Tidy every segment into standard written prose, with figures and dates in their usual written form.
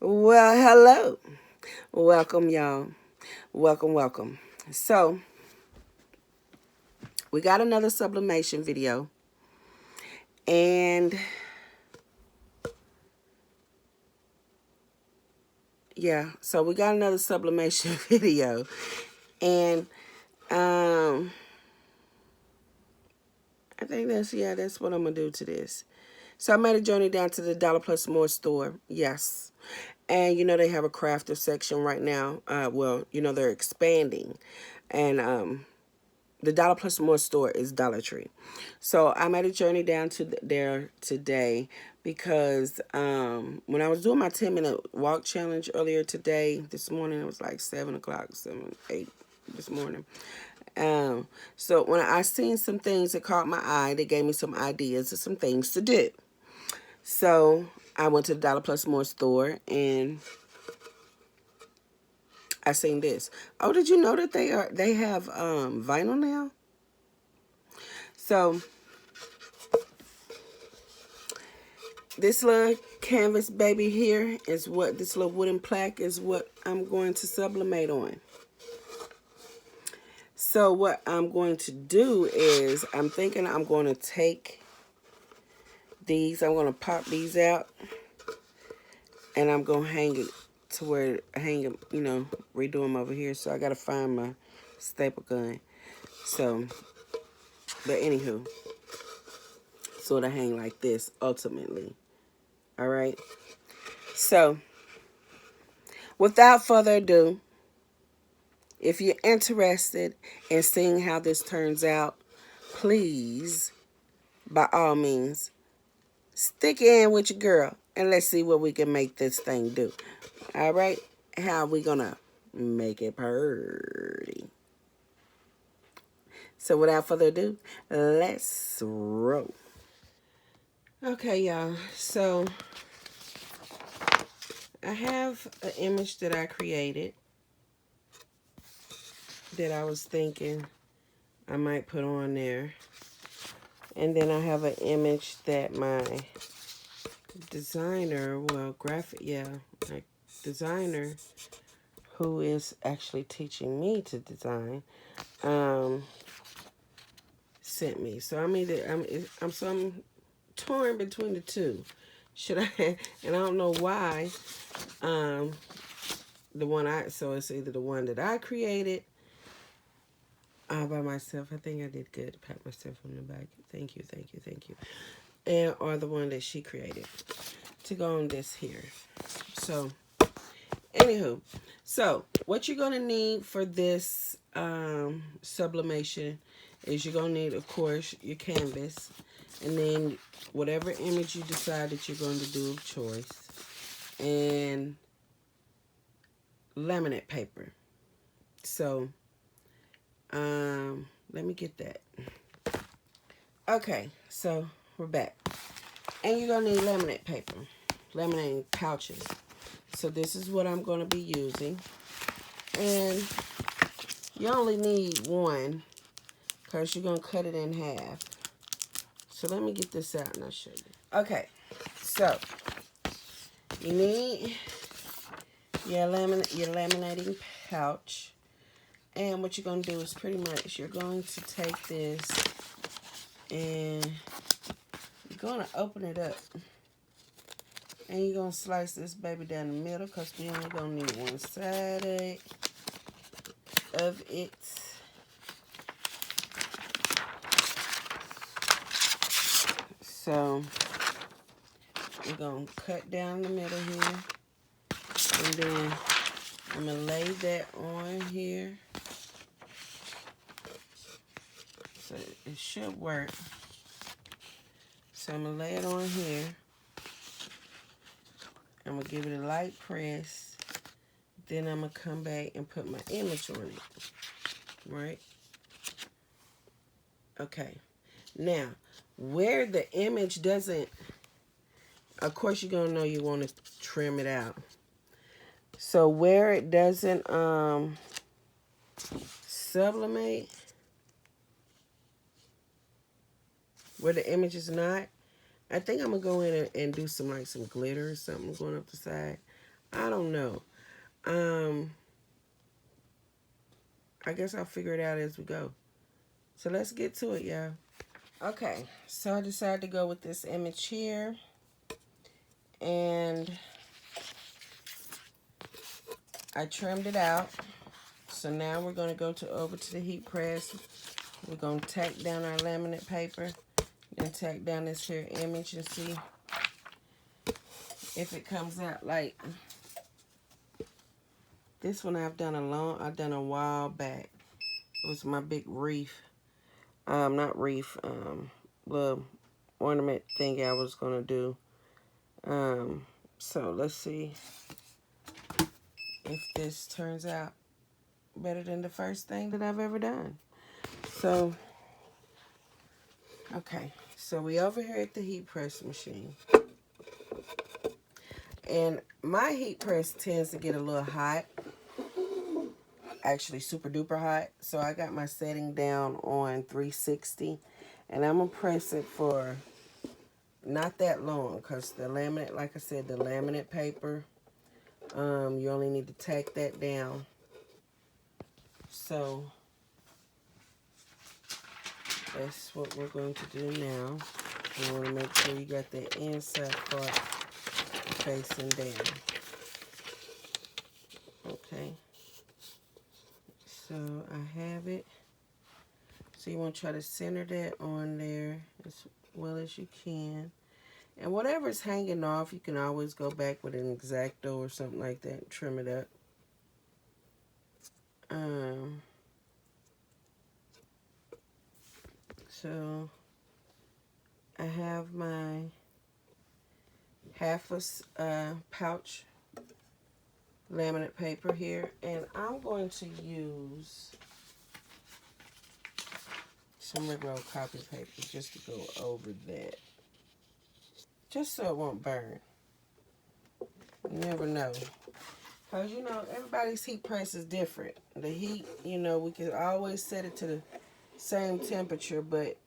Well, hello. Welcome, y'all. Welcome, welcome. So, we got another sublimation video. And, yeah, so we got another sublimation video. And, I think that's what I'm going to do to this. So, I made a journey down to the Dollar Plus More store. Yes. And, they have a crafter section right now. They're expanding. And, the Dollar Plus More store is Dollar Tree. So I made a journey down to there today because when I was doing my 10-minute walk challenge earlier today, this morning, it was like 7 o'clock, 7, 8 this morning. So when I seen some things that caught my eye, they gave me some ideas of some things to do. So I went to the Dollar Plus More store and I seen this. Oh, did you know that they have vinyl now? So this little canvas baby here is what this little wooden plaque is what I'm going to sublimate on. So what I'm going to do is I'm thinking I'm going to take these, I'm going to pop these out and I'm going to hang it to where hang them, redo them over here. So I got to find my staple gun. So, but anywho, sort of hang like this ultimately. All right. So, without further ado, if you're interested in seeing how this turns out, please, by all means, stick in with your girl and let's see what we can make this thing do. All right? How are we going to make it pretty? So without further ado, let's roll. Okay, y'all. So I have an image that I created that I was thinking I might put on there. And then I have an image that my designer, my designer who is actually teaching me to design, sent me. So I'm torn between the two. Should I? And I don't know why. So it's either the one that I created by myself. I think I did good to pat myself on the back. Thank you. And or the one that she created to go on this here. So, anywho, so what you're gonna need for this sublimation is you're gonna need, of course, your canvas, and then whatever image you decide that you're going to do of choice, and laminate paper. So, let me get that. Okay, so we're back. And you're going to need laminate paper, laminating pouches. So this is what I'm going to be using. And you only need one because you're going to cut it in half. So let me get this out and I'll show you. Okay, so you need your laminating pouch. And what you're going to do is pretty much you're going to take this and you're going to open it up. And you're going to slice this baby down the middle because we only going to need one side of it. So we're going to cut down the middle here. And then I'm going to lay that on here. So it should work. So I'm going to lay it on here. I'm going to give it a light press. Then I'm going to come back and put my image on it. Right? Okay. Now, where the image doesn't, of course you're going to know you want to trim it out. So where it doesn't sublimate, where the image is not, I think I'm going to go in and do some glitter or something going up the side. I don't know. I guess I'll figure it out as we go. So let's get to it, y'all. Okay, so I decided to go with this image here. And I trimmed it out. So now we're going to go over to the heat press. We're going to tack down our laminate paper. And tack down this here image and see if it comes out like this one. I've done a while back. It was my big wreath. Not wreath, little ornament thing I was gonna do. So let's see if this turns out better than the first thing that I've ever done. So, okay, so we over here at the heat press machine. And my heat press tends to get a little hot. Actually super duper hot. So I got my setting down on 360. And I'm going to press it for not that long. Because the laminate, like I said, the laminate paper, you only need to tack that down. So that's what we're going to do now. You want to make sure you got the inside part facing down. Okay. So I have it. So you want to try to center that on there as well as you can. And whatever's hanging off, you can always go back with an X-Acto or something like that and trim it up. So I have my half a pouch laminate paper here, and I'm going to use some regular copy paper just to go over that, just so it won't burn. You never know. Because, you know, everybody's heat press is different. The heat, you know, we can always set it to the same temperature, but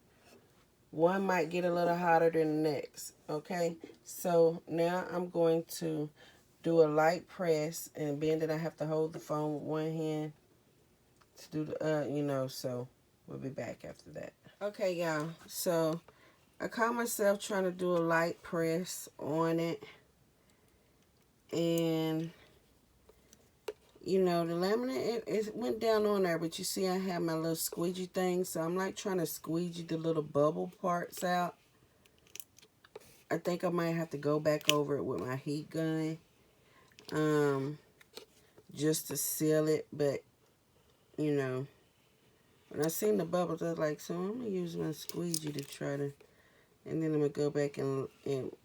one might get a little hotter than the next. Okay? So now I'm going to do a light press, and being that I have to hold the phone with one hand to do the, you know, so we'll be back after that. Okay, y'all. So I caught myself trying to do a light press on it, and you know, the laminate, it went down on there, but you see I have my little squeegee thing, so I'm like trying to squeegee the little bubble parts out. I think I might have to go back over it with my heat gun, just to seal it, but, you know, when I seen the bubbles, I was like, so I'm going to use my squeegee to try to, and then I'm going to go back and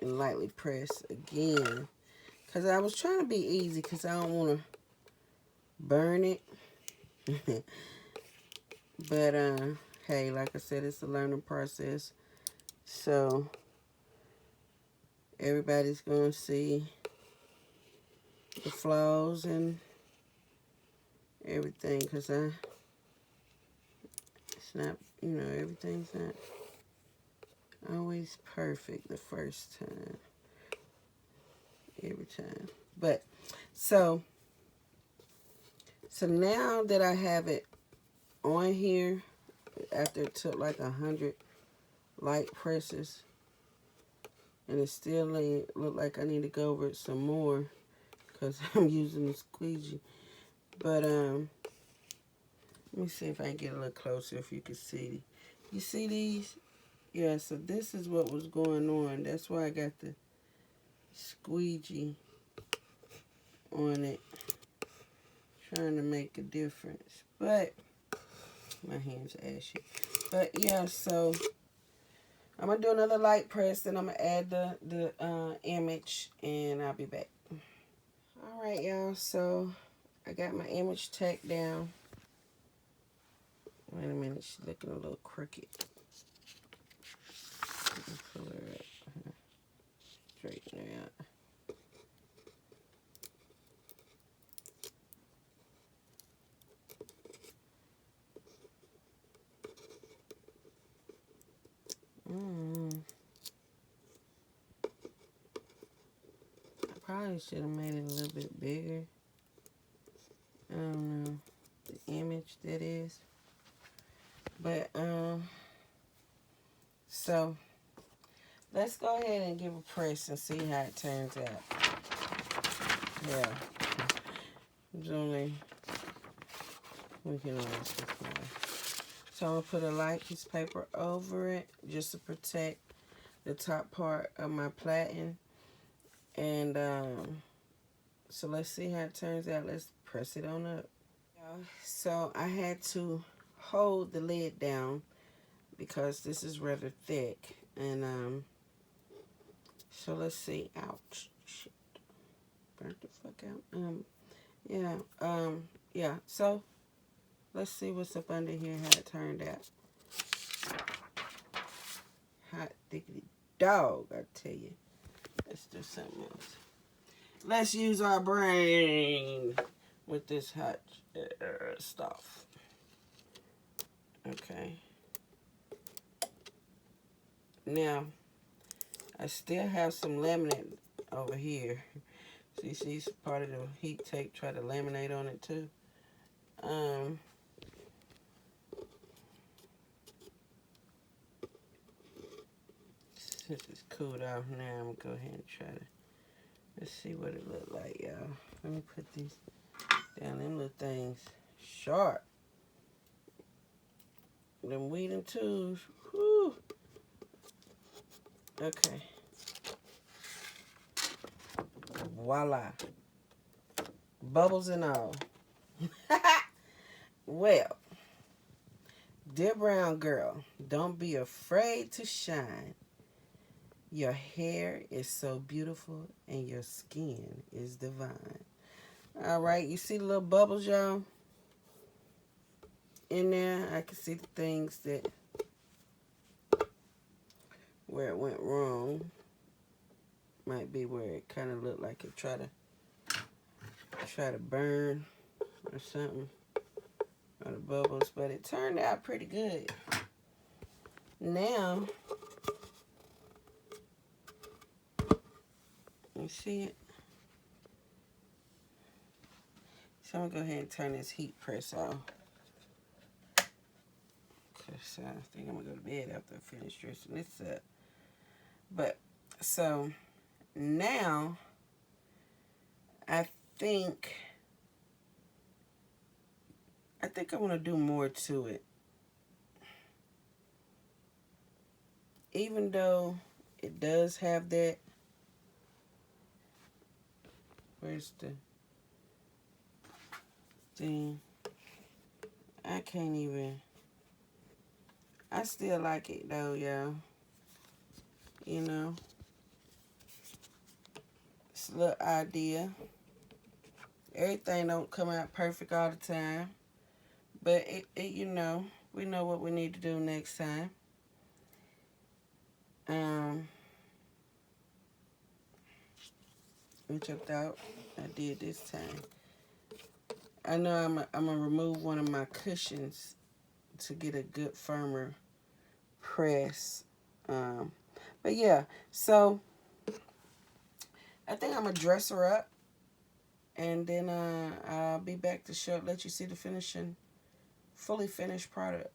lightly press again, because I was trying to be easy, because I don't want to burn it. But hey, like I said, it's a learning process, so everybody's gonna see the flaws and everything, because it's not, you know, everything's not always perfect the first time, every time. But so now that I have it on here, after it took like 100 light presses, and it still look like I need to go over it some more because I'm using the squeegee. But let me see if I can get a little closer, if you can see. You see these? Yeah, so this is what was going on. That's why I got the squeegee on it, trying to make a difference. But my hand's ashy. But yeah, so I'm gonna do another light press, then I'm gonna add the image, and I'll be back. All right, y'all. So I got my image tacked down. Wait a minute, she's looking a little crooked. Pull her up. Straighten her out. probably should have made it a little bit bigger. I don't know. The image, that is. But, so, let's go ahead and give a press and see how it turns out. Yeah. It's only, we can only see so I'm going to put a light piece of paper over it just to protect the top part of my plaiting. And so let's see how it turns out. Let's press it on up. So I had to hold the lid down because this is rather thick. And so let's see. Ouch. Shit. Burnt the fuck out. Yeah. So let's see what's up under here, how it turned out. Hot diggity dog, I tell you. Let's do something else. Let's use our brain with this hot stuff. Okay. Now, I still have some laminate over here. See, part of the heat tape, try to laminate on it too. Since it's cooled off now, I'm gonna go ahead and try to, let's see what it look like, y'all. Let me put these down, them little things sharp. Them weeding tools, whew. Okay. Voila. Bubbles and all. Well, dear brown girl, don't be afraid to shine. Your hair is so beautiful and your skin is divine. All right, you see the little bubbles, y'all? In there, I can see the things that where it went wrong. Might be where it kind of looked like it try to burn or something, or the bubbles, but it turned out pretty good. Now, you see it? So I'm gonna go ahead and turn this heat press off. Cause I think I'm gonna go to bed after I finish dressing this up. But, so, now, I think I want to do more to it. Even though it does have that, where's the thing? I can't even, I still like it though, y'all. You know, it's a little idea. Everything don't come out perfect all the time. But, you know, we know what we need to do next time. Which I thought I did this time. I know I'm going to remove one of my cushions to get a good firmer press. But yeah, so I think I'm going to dress her up. And then I'll be back to let you see the fully finished product.